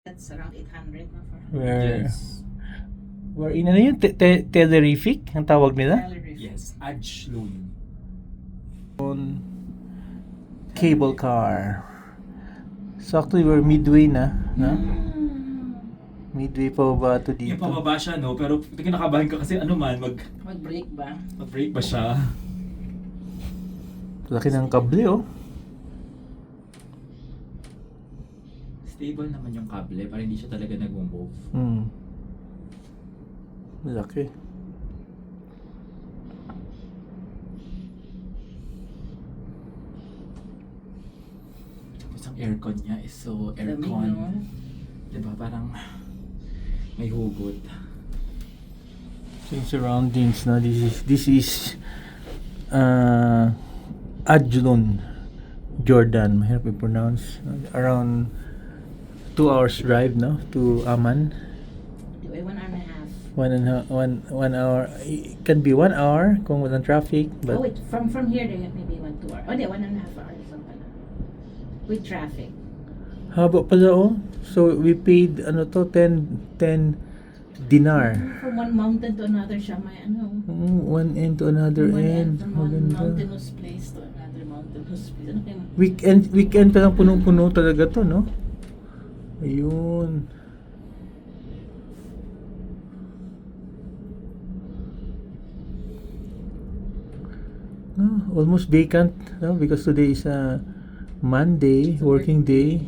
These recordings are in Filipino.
That's around 800 na for Yes. Where in ano yun? Telerific? Ang tawag nila? Yes, Ajlun. Cable car. So actually we're midway na. No? Midway pa ba ito dito? Yung pababa siya, no? Pero kinakabahan ka kasi ano man, Mag-break ba? mag-break ba siya? Laki ng kable oh. Stable naman yung kable, para hindi siya talaga nag-move. Laki. Tapos ang aircon niya is so Lamig, aircon. no? Diba? Parang may hugot. So yung surroundings na this is Ajlun, Jordan. Mahirap i-pronounce. Around 2 hours drive no to Amman. 1 hour and a half. 1 hour. It can be 1 hour kung walang traffic. But Oh wait, from here they maybe 1 2 hours. Oh, 1.5 hours lang pala. With traffic. haba pala oh. So we paid ano to 10 dinar. From one mountain to another siya may ano. One end to another One end. from one Maganda. mountainous place to another mountainous place. Ano kayo? Weekend pa lang punong-puno talaga to, no? Ayun. Almost vacant, no? Because today is a Monday, It's a working day.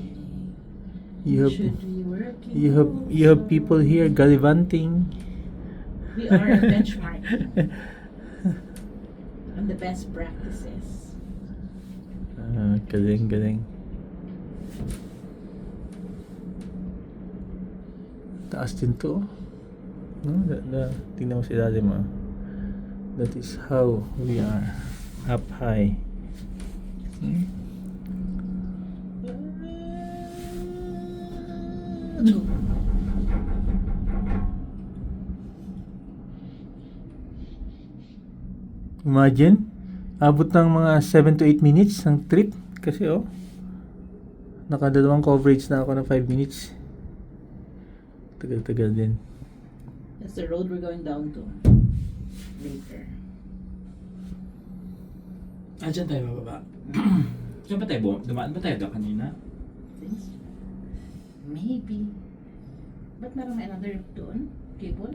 You Should be working you have people here gallivanting. We are a benchmark on the best practices. Galing. Taas din to. No? Tingnan mo si ilalim mo. That is how we are. Up high. Imagine, abot ng mga 7 to 8 minutes ng trip. Kasi nakadalawang coverage na ako ng 5 minutes. Tagal-tagal din. That's the road we're going down to later. Diyan tayo bababa. Diyan ba tayo dumaan ba tayo doon kanina? Maybe. But meron may another doon? Cable?